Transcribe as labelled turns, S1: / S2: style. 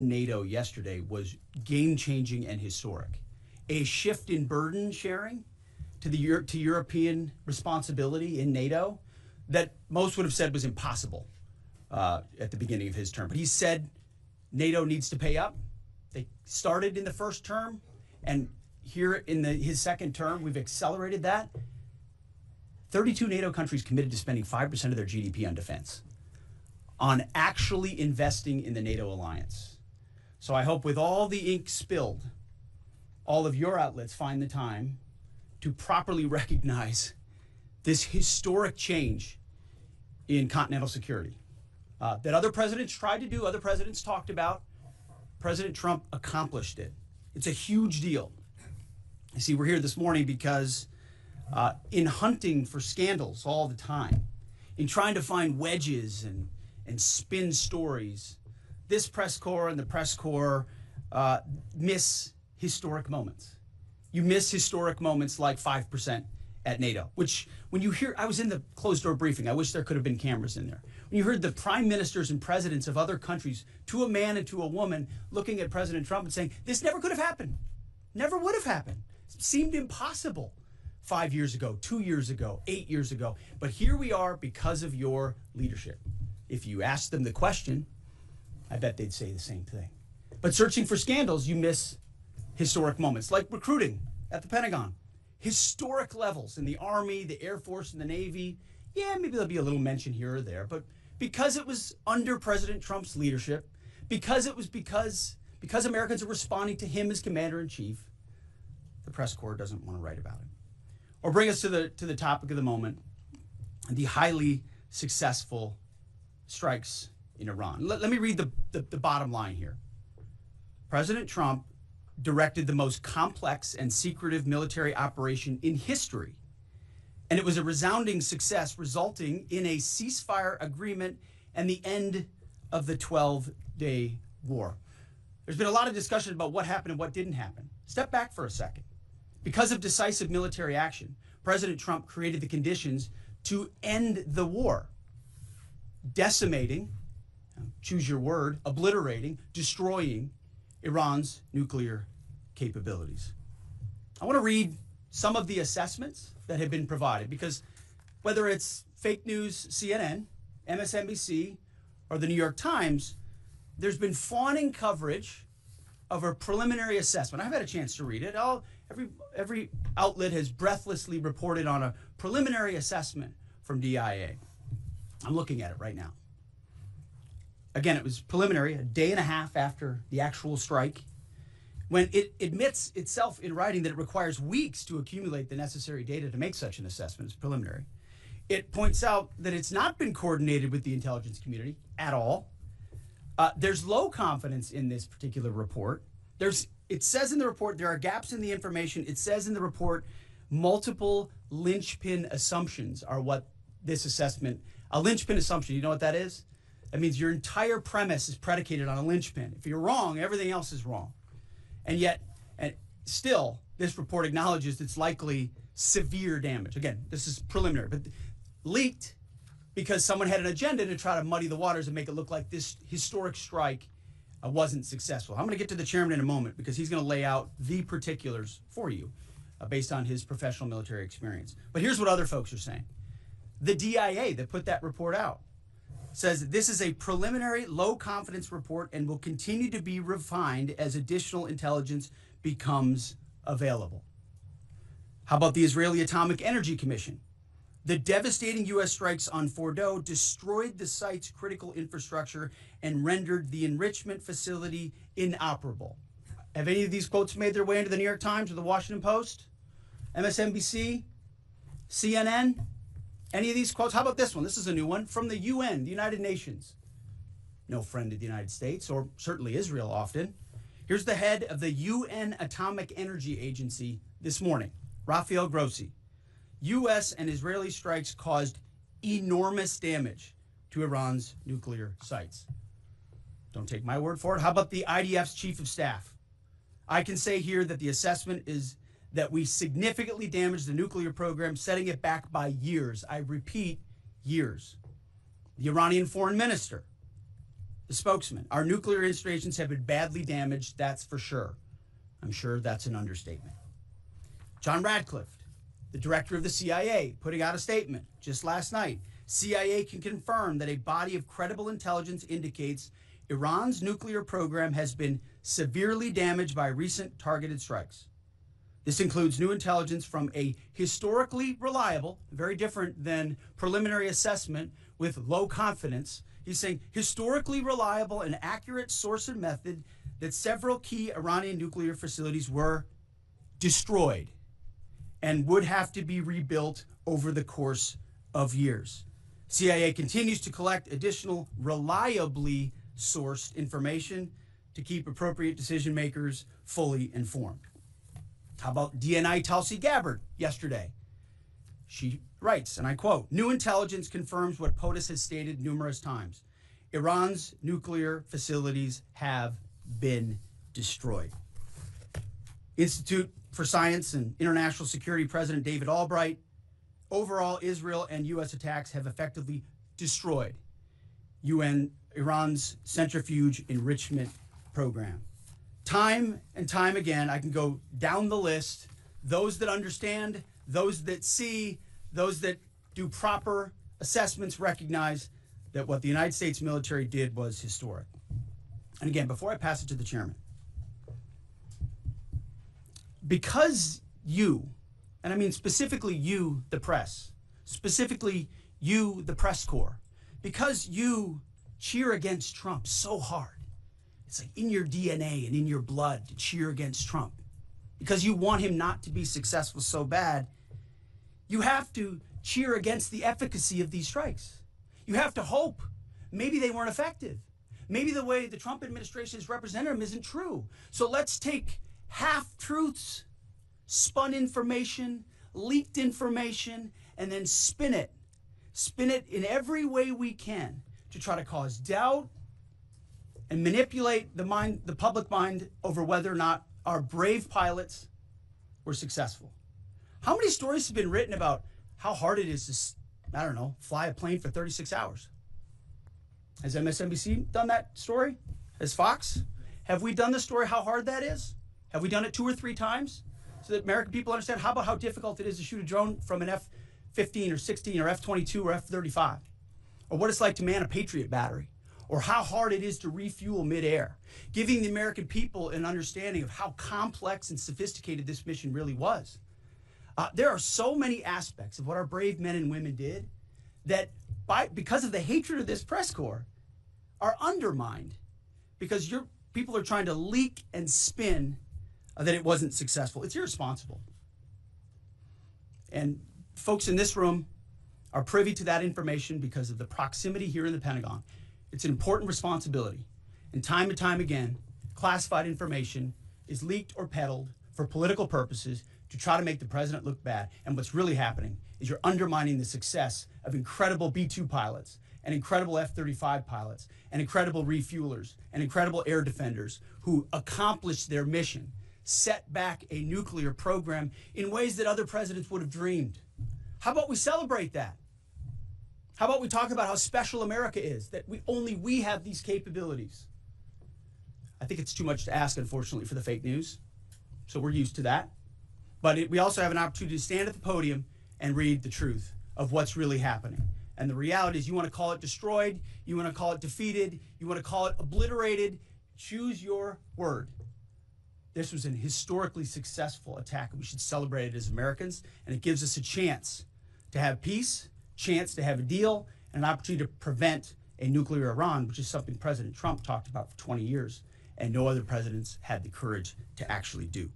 S1: NATO yesterday was game-changing and historic. A shift in burden sharing to European responsibility in NATO that most would have said was impossible at the beginning of his term. But he said NATO needs to pay up. They started in the first term, and here in his second term, we've accelerated that. 32 NATO countries committed to spending 5% of their GDP on defense, on actually investing in the NATO alliance. So I hope with all the ink spilled, all of your outlets find the time to properly recognize this historic change in continental security that other presidents tried to do, other presidents talked about. President Trump accomplished it. It's a huge deal. You see, we're here this morning because in hunting for scandals all the time, in trying to find wedges and spin stories, this press corps and the press corps miss historic moments. You miss historic moments like 5% at NATO, which when you hear, I was in the closed door briefing, I wish there could have been cameras in there. When you heard the prime ministers and presidents of other countries, to a man and to a woman, looking at President Trump and saying, this never could have happened, never would have happened. It seemed impossible 5 years ago, 2 years ago, 8 years ago. But here we are because of your leadership. If you ask them the question, I bet they'd say the same thing. But searching for scandals, you miss historic moments, like recruiting at the Pentagon. Historic levels in the Army, the Air Force, and the Navy. Yeah, maybe there'll be a little mention here or there, but because it was under President Trump's leadership, because Americans are responding to him as commander-in-chief, the press corps doesn't want to write about it. Or bring us to the topic of the moment, the highly successful strikes in Iran. Let me read the bottom line here. President Trump directed the most complex and secretive military operation in history, and it was a resounding success, resulting in a ceasefire agreement and the end of the 12-day war. There's been a lot of discussion about what happened and what didn't happen. Step back for a second. Because of decisive military action, President Trump created the conditions to end the war, decimating, choose your word, obliterating, destroying Iran's nuclear capabilities. I want to read some of the assessments that have been provided, because whether it's fake news, CNN, MSNBC, or the New York Times, there's been fawning coverage of a preliminary assessment. I've had a chance to read it. Every outlet has breathlessly reported on a preliminary assessment from DIA. I'm looking at it right now. Again, it was preliminary, a day and a half after the actual strike, when it admits itself in writing that it requires weeks to accumulate the necessary data to make such an assessment. It's preliminary. It points out that it's not been coordinated with the intelligence community at all. There's low confidence in this particular report. It says in the report there are gaps in the information. It says in the report multiple linchpin assumptions are what this assessment, a linchpin assumption, you know what that is? That means your entire premise is predicated on a linchpin. If you're wrong, everything else is wrong. And yet, and still, this report acknowledges it's likely severe damage. Again, this is preliminary, but leaked because someone had an agenda to try to muddy the waters and make it look like this historic strike wasn't successful. I'm going to get to the chairman in a moment because he's going to lay out the particulars for you based on his professional military experience. But here's what other folks are saying. The DIA that put that report out says this is a preliminary low confidence report and will continue to be refined as additional intelligence becomes available. How about the Israeli Atomic Energy Commission? The devastating U.S. strikes on Fordow destroyed the site's critical infrastructure and rendered the enrichment facility inoperable. Have any of these quotes made their way into the New York Times or the Washington Post? MSNBC? CNN? Any of these quotes? How about this one? This is a new one from the UN, the United Nations. No friend of the United States, or certainly Israel often. Here's the head of the UN Atomic Energy Agency this morning, Rafael Grossi. U.S. and Israeli strikes caused enormous damage to Iran's nuclear sites. Don't take my word for it. How about the IDF's chief of staff? I can say here that the assessment is that we significantly damaged the nuclear program, setting it back by years. I repeat, years. The Iranian foreign minister, the spokesman. Our nuclear installations have been badly damaged, that's for sure. I'm sure that's an understatement. John Radcliffe, the director of the CIA, putting out a statement just last night. CIA can confirm that a body of credible intelligence indicates Iran's nuclear program has been severely damaged by recent targeted strikes. This includes new intelligence from a historically reliable, very different than preliminary assessment with low confidence. He's saying historically reliable and accurate source and method that several key Iranian nuclear facilities were destroyed and would have to be rebuilt over the course of years. CIA continues to collect additional reliably sourced information to keep appropriate decision makers fully informed. How about DNI Tulsi Gabbard yesterday? She writes, and I quote, "New intelligence confirms what POTUS has stated numerous times. Iran's nuclear facilities have been destroyed." Institute for Science and International Security President David Albright, overall, Israel and U.S. attacks have effectively destroyed Iran's centrifuge enrichment program. Time and time again, I can go down the list. Those that understand, those that see, those that do proper assessments recognize that what the United States military did was historic. And again, before I pass it to the chairman, because you, and I mean specifically you, the press, specifically you, the press corps, because you cheer against Trump so hard, it's like in your DNA and in your blood to cheer against Trump, because you want him not to be successful so bad, you have to cheer against the efficacy of these strikes. You have to hope maybe they weren't effective. Maybe the way the Trump administration has represented them isn't true. So let's take half-truths, spun information, leaked information, and then spin it. Spin it in every way we can to try to cause doubt and manipulate the public mind over whether or not our brave pilots were successful. How many stories have been written about how hard it is to, I don't know, fly a plane for 36 hours? Has MSNBC done that story? Has Fox? Have we done the story how hard that is? Have we done it 2 or 3 times so that American people understand? How about how difficult it is to shoot a drone from an F-15 or 16 or F-22 or F-35? Or what it's like to man a Patriot battery? Or how hard it is to refuel midair? Giving the American people an understanding of how complex and sophisticated this mission really was. There are so many aspects of what our brave men and women did that because of the hatred of this press corps are undermined because your people are trying to leak and spin that it wasn't successful. It's irresponsible. And folks in this room are privy to that information because of the proximity here in the Pentagon. It's an important responsibility. And time again, classified information is leaked or peddled for political purposes to try to make the president look bad. And what's really happening is you're undermining the success of incredible B-2 pilots and incredible F-35 pilots and incredible refuelers and incredible air defenders who accomplished their mission, set back a nuclear program in ways that other presidents would have dreamed. How about we celebrate that? How about we talk about how special America is, that only we have these capabilities? I think it's too much to ask, unfortunately, for the fake news. So we're used to that. But we also have an opportunity to stand at the podium and read the truth of what's really happening. And the reality is you want to call it destroyed, you want to call it defeated, you want to call it obliterated, choose your word. This was an historically successful attack, and we should celebrate it as Americans, and it gives us a chance to have peace, chance to have a deal, and an opportunity to prevent a nuclear Iran, which is something President Trump talked about for 20 years, and no other presidents had the courage to actually do.